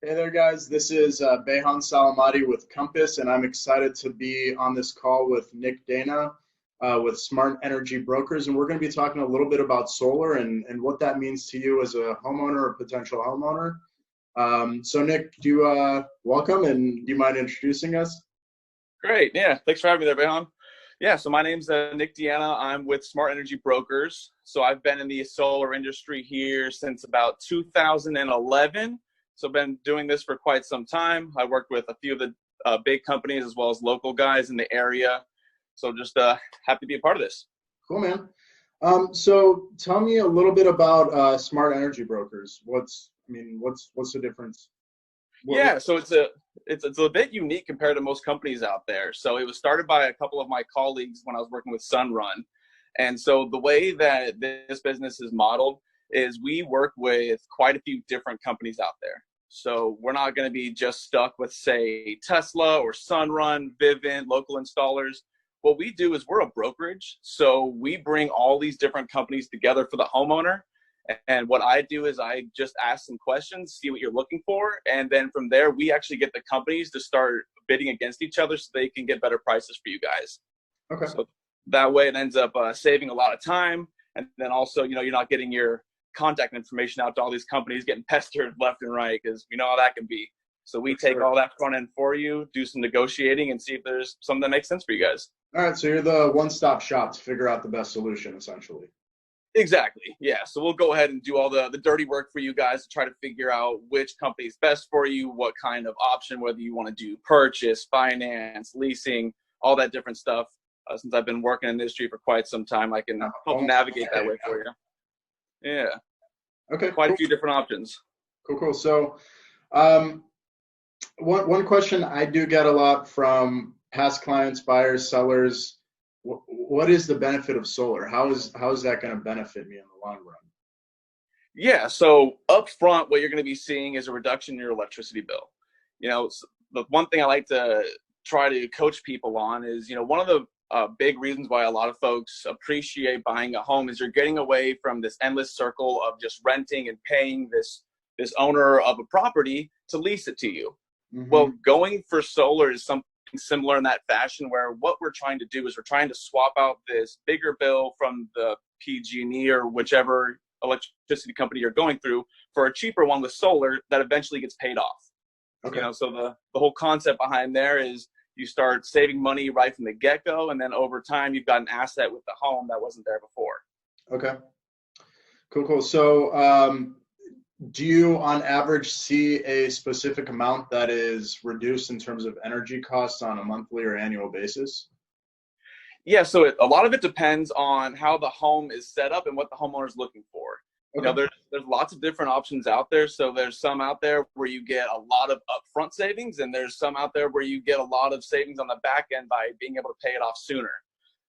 Hey there, guys. This is Behan Salamati with Compass, and I'm excited to be on this call with Nick Dana with Smart Energy Brokers. And we're going to be talking a little bit about solar and what that means to you as a homeowner or potential homeowner. So, Nick, do you welcome, and do you mind introducing us? Great. Yeah. Thanks for having me there, Behan. Yeah. So my name's Nick Deanna. I'm with Smart Energy Brokers. So I've been in the solar industry here since about 2011. So I've been doing this for quite some time. I worked with a few of the big companies as well as local guys in the area. So just happy to be a part of this. Cool, man. So tell me a little bit about Smart Energy Brokers. What's the difference? Yeah, so it's a bit unique compared to most companies out there. So it was started by a couple of my colleagues when I was working with Sunrun. And so the way that this business is modeled is we work with quite a few different companies out there. So we're not going to be just stuck with, say, Tesla or Sunrun, Vivint, local installers. What we do is we're a brokerage. So we bring all these different companies together for the homeowner. And what I do is I just ask some questions, see what you're looking for. And then from there, we actually get the companies to start bidding against each other so they can get better prices for you guys. Okay. So that way it ends up saving a lot of time. And then also, you're not getting your contact information out to all these companies getting pestered left and right, because we know how that can be. So we take all that front end for you, do some negotiating, and see if there's something that makes sense for you guys. All right. So you're the one-stop shop to figure out the best solution, essentially. Exactly. Yeah. So we'll go ahead and do all the dirty work for you guys to try to figure out which company is best for you, what kind of option, whether you want to do purchase, finance, leasing, all that different stuff. Since I've been working in the industry for quite some time, I can help navigate that way for you. Yeah. Okay. Quite Cool. a few different options. Cool. So, one question I do get a lot from past clients, buyers, sellers. What is the benefit of solar? How is that going to benefit me in the long run? Yeah. So up front, what you're going to be seeing is a reduction in your electricity bill. The one thing I like to try to coach people on is, one of the big reasons why a lot of folks appreciate buying a home is you're getting away from this endless circle of just renting and paying this owner of a property to lease it to you. Mm-hmm. Well, going for solar is something similar in that fashion, where what we're trying to do is we're trying to swap out this bigger bill from the PG&E or whichever electricity company you're going through for a cheaper one with solar that eventually gets paid off. Okay. So the whole concept behind there is you start saving money right from the get-go, and then over time you've got an asset with the home that wasn't there before. Okay. Cool. So, do you on average see a specific amount that is reduced in terms of energy costs on a monthly or annual basis? Yeah, so a lot of it depends on how the home is set up and what the homeowner is looking for. Okay. There's lots of different options out there. So there's some out there where you get a lot of upfront savings, and there's some out there where you get a lot of savings on the back end by being able to pay it off sooner.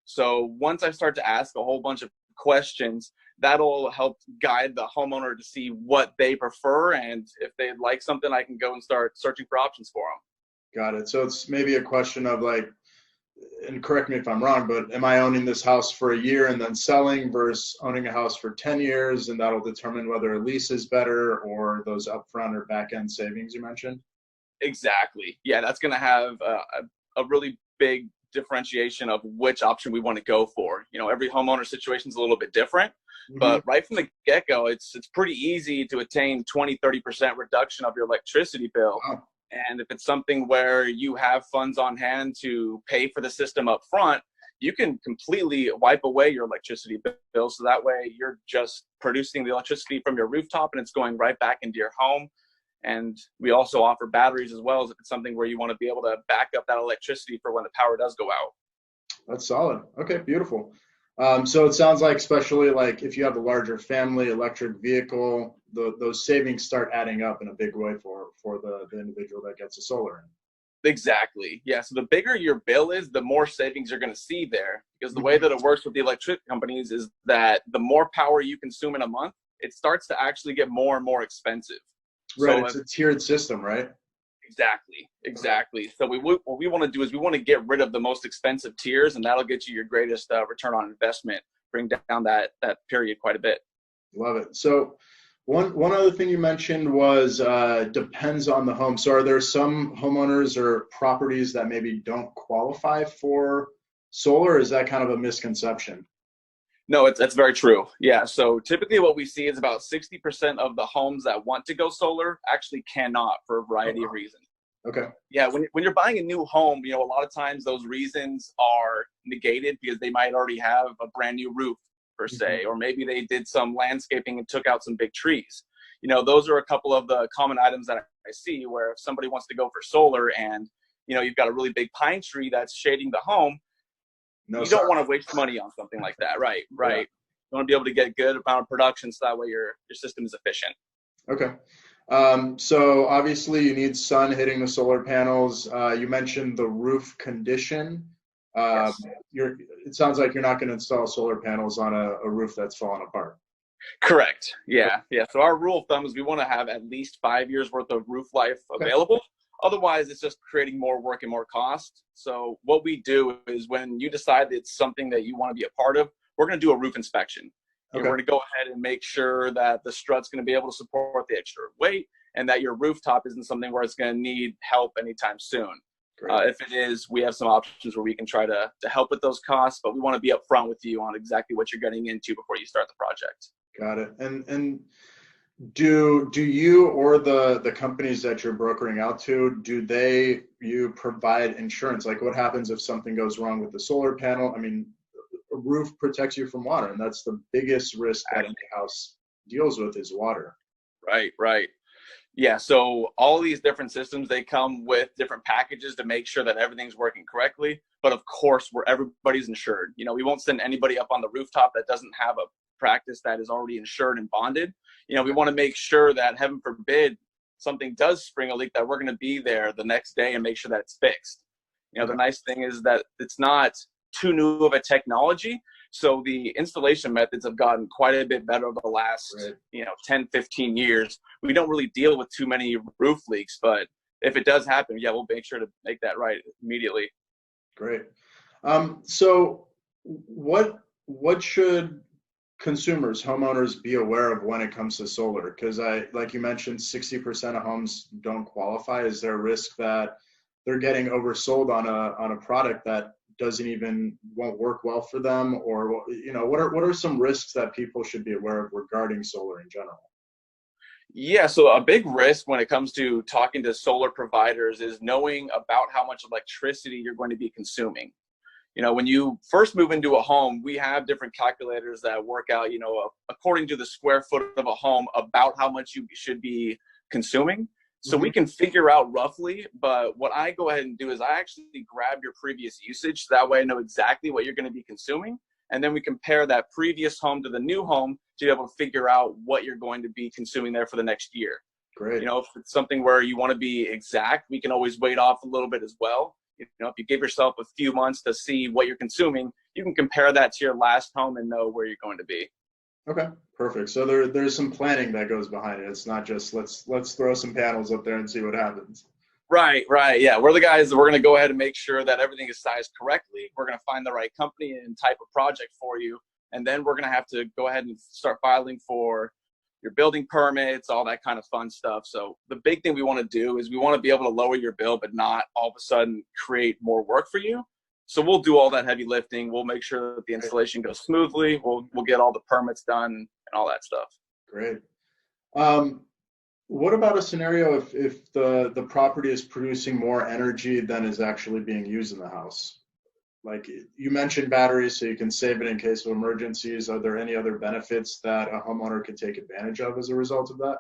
So once I start to ask a whole bunch of questions, that'll help guide the homeowner to see what they prefer, and if they'd like something, I can go and start searching for options for them. Got it. So it's maybe a question of like, and correct me if I'm wrong, but am I owning this house for a year and then selling versus owning a house for 10 years, and that'll determine whether a lease is better or those upfront or back end savings you mentioned? Exactly. Yeah, that's going to have a really big differentiation of which option we want to go for. Every homeowner situation is a little bit different, but right from the get-go, it's pretty easy to attain 20-30% reduction of your electricity bill. Wow. And if it's something where you have funds on hand to pay for the system up front, you can completely wipe away your electricity bill. So that way you're just producing the electricity from your rooftop and it's going right back into your home. And we also offer batteries as well, as if it's something where you want to be able to back up that electricity for when the power does go out. That's solid. Okay, beautiful. So it sounds like, especially like if you have a larger family, electric vehicle, those savings start adding up in a big way for the individual that gets a solar in. Exactly. Yeah. So the bigger your bill is, the more savings you're going to see there, because the way that it works with the electric companies is that the more power you consume in a month, it starts to actually get more and more expensive. Right. So It's a tiered system, right? Exactly. So what we want to do is we want to get rid of the most expensive tiers, and that'll get you your greatest return on investment, bring down that period quite a bit. Love it. So One other thing you mentioned was depends on the home. So are there some homeowners or properties that maybe don't qualify for solar? Or is that kind of a misconception? No, that's very true. Yeah. So typically what we see is about 60% of the homes that want to go solar actually cannot for a Oh, variety of wow. reasons. Okay. Yeah, when you're buying a new home, a lot of times those reasons are negated because they might already have a brand new roof per Mhm. se, or maybe they did some landscaping and took out some big trees. Those are a couple of the common items that I see where if somebody wants to go for solar and you've got a really big pine tree that's shading the home, No you don't sun. want to waste money on something like that. Right, Yeah. right. You want to be able to get a good amount of production so that way your system is efficient. Okay. So obviously you need sun hitting the solar panels. You mentioned the roof condition. Um, Yes. it sounds like you're not going to install solar panels on a roof that's fallen apart. Correct. Yeah. Yeah. So our rule of thumb is we want to have at least 5 years worth of roof life Okay. available. Otherwise, it's just creating more work and more cost. So what we do is when you decide that it's something that you want to be a part of, we're going to do a roof inspection. We're Okay. going to go ahead and make sure that the strut's going to be able to support the extra weight and that your rooftop isn't something where it's going to need help anytime soon. Great. If it is, we have some options where we can try to help with those costs, but we want to be upfront with you on exactly what you're getting into before you start the project. Got it. And do you or the companies that you're brokering out to, you provide insurance? Like what happens if something goes wrong with the solar panel? I mean, a roof protects you from water, and that's the biggest risk that any house deals with is water. Right, right. Yeah, so all these different systems, they come with different packages to make sure that everything's working correctly. But of course, where everybody's insured. We won't send anybody up on the rooftop that doesn't have a practice that is already insured and bonded. We want to make sure that, heaven forbid, something does spring a leak, that we're going to be there the next day and make sure that it's fixed. The Okay. nice thing is that it's not too new of a technology. So the installation methods have gotten quite a bit better over the last, Right. 10, 15 years. We don't really deal with too many roof leaks, but if it does happen, yeah, we'll make sure to make that right immediately. Great. So what should consumers, homeowners be aware of when it comes to solar? Because like you mentioned, 60% of homes don't qualify. Is there a risk that they're getting oversold on a product that won't work well for them? Or, what are some risks that people should be aware of regarding solar in general? Yeah, so a big risk when it comes to talking to solar providers is knowing about how much electricity you're going to be consuming. When you first move into a home, we have different calculators that work out, according to the square foot of a home, about how much you should be consuming. So Hmm. we can figure out roughly, but what I go ahead and do is I actually grab your previous usage. So that way I know exactly what you're going to be consuming. And then we compare that previous home to the new home to be able to figure out what you're going to be consuming there for the next year. Great. If it's something where you want to be exact, we can always wait off a little bit as well. If you give yourself a few months to see what you're consuming, you can compare that to your last home and know where you're going to be. Okay, perfect. So there's some planning that goes behind it. It's not just let's throw some panels up there and see what happens. Right, right. Yeah, we're the guys that we're going to go ahead and make sure that everything is sized correctly. We're going to find the right company and type of project for you. And then we're going to have to go ahead and start filing for your building permits, all that kind of fun stuff. So the big thing we want to do is we want to be able to lower your bill, but not all of a sudden create more work for you. So we'll do all that heavy lifting. We'll make sure that the installation goes smoothly. We'll get all the permits done and all that stuff. Great. What about a scenario if the property is producing more energy than is actually being used in the house? Like you mentioned batteries, so you can save it in case of emergencies. Are there any other benefits that a homeowner could take advantage of as a result of that?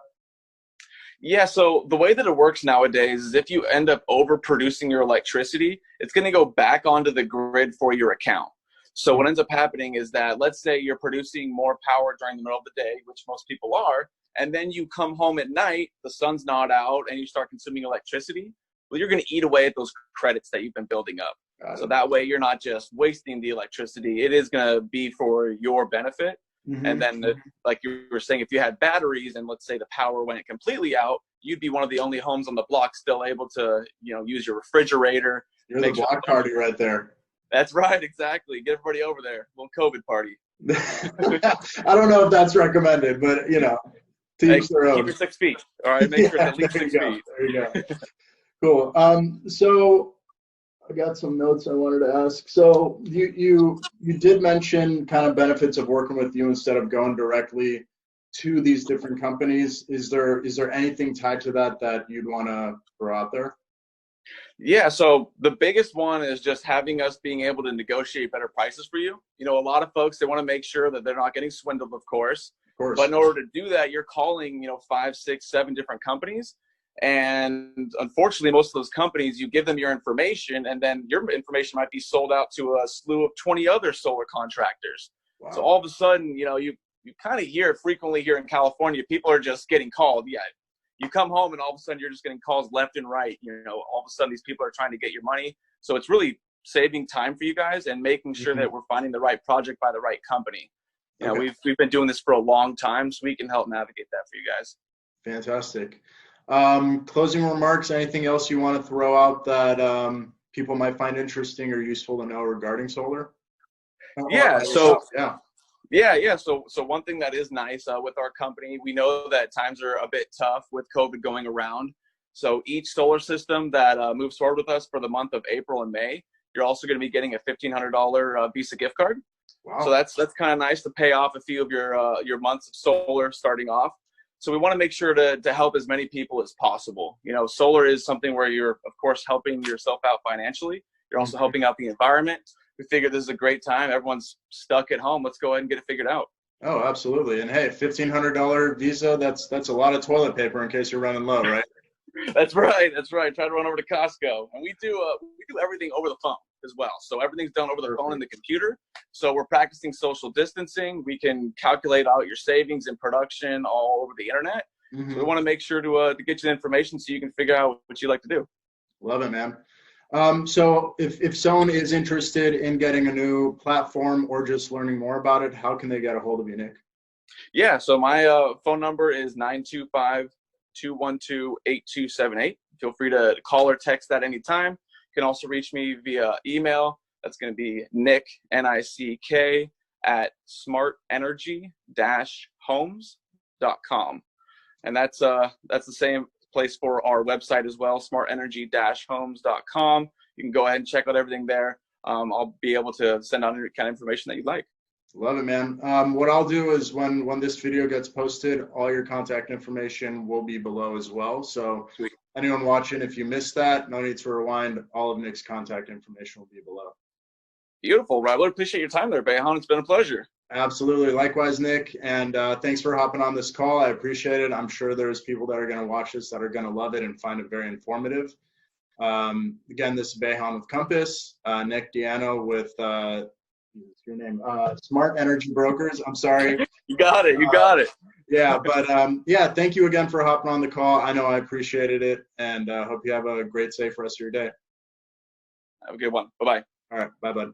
Yeah, so the way that it works nowadays is if you end up overproducing your electricity, it's going to go back onto the grid for your account. So what ends up happening is that, let's say you're producing more power during the middle of the day, which most people are, and then you come home at night, the sun's not out, and you start consuming electricity. Well, you're going to eat away at those credits that you've been building up. Got So it. that way you're not just wasting the electricity. It is going to be for your benefit. And Hmm. then, like you were saying, if you had batteries and let's say the power went completely out, you'd be one of the only homes on the block still able to, use your refrigerator. You're the Make sure. block party right there. That's right, exactly. Get everybody over there. Little COVID party. I don't know if that's recommended, but Hey, each their keep own. your 6 feet. All right, make sure it's at least There you 6 go. feet. There you go. Cool. So I got some notes I wanted to ask. So you did mention kind of benefits of working with you instead of going directly to these different companies. Is there anything tied to that you'd want to throw out there? Yeah, so the biggest one is just having us being able to negotiate better prices for you. You know, a lot of folks, they want to make sure that they're not getting swindled, of course. Of course. But in order to do that, you're calling, 5, 6, 7 different companies. And unfortunately, most of those companies, you give them your information, and then your information might be sold out to a slew of 20 other solar contractors. Wow. So all of a sudden, you kind of hear it frequently here in California. People are just getting called. Yeah, you come home and all of a sudden you're just getting calls left and right. All of a sudden these people are trying to get your money. So it's really saving time for you guys and making sure that we're finding the right project by the right company. Okay. We've been doing this for a long time, so we can help navigate that for you guys. Fantastic. Closing remarks, anything else you want to throw out that people might find interesting or useful to know regarding solar? Yeah. Yeah. So one thing that is nice with our company, we know that times are a bit tough with COVID going around. So each solar system that moves forward with us for the month of April and May, you're also going to be getting a $1,500 Visa gift card. Wow. So that's kind of nice to pay off a few of your months of solar starting off. So we want to make sure to help as many people as possible. Solar is something where you're, of course, helping yourself out financially. You're also helping out the environment. We figured this is a great time. Everyone's stuck at home. Let's go ahead and get it figured out. Oh, absolutely. And hey, $1,500 Visa, that's a lot of toilet paper in case you're running low, right? That's right. Try to run over to Costco. And we do everything over the phone as well. So everything's done over the phone and the computer. So we're practicing social distancing. We can calculate out your savings and production all over the internet. So we want to make sure to get you the information so you can figure out what you like to do. Love it, man. So if someone is interested in getting a new platform or just learning more about it, how can they get a hold of you, Nick? Yeah, so my phone number is 925-212-8278. Feel free to call or text that anytime. You can also reach me via email. That's going to be Nick, Nick, at smartenergy-homes.com. And that's the same place for our website as well, smartenergy-homes.com. You can go ahead and check out everything there. I'll be able to send out any kind of information that you'd like. Love it, man. What I'll do is when this video gets posted, all your contact information will be below as well. So Sweet. Anyone watching, if you missed that, no need to rewind. All of Nick's contact information will be below. Beautiful. Right. Well, appreciate your time there, Behan. It's been a pleasure. Absolutely. Likewise, Nick. And thanks for hopping on this call. I appreciate it. I'm sure there's people that are going to watch this that are going to love it and find it very informative. Again, this is Behan with Compass, Nick Diano with your name, Smart Energy Brokers. I'm sorry. You got it. Yeah, but thank you again for hopping on the call. I know I appreciated it, and hope you have a great, safe rest of your day. Have a good one. Bye-bye. All right. Bye, bud.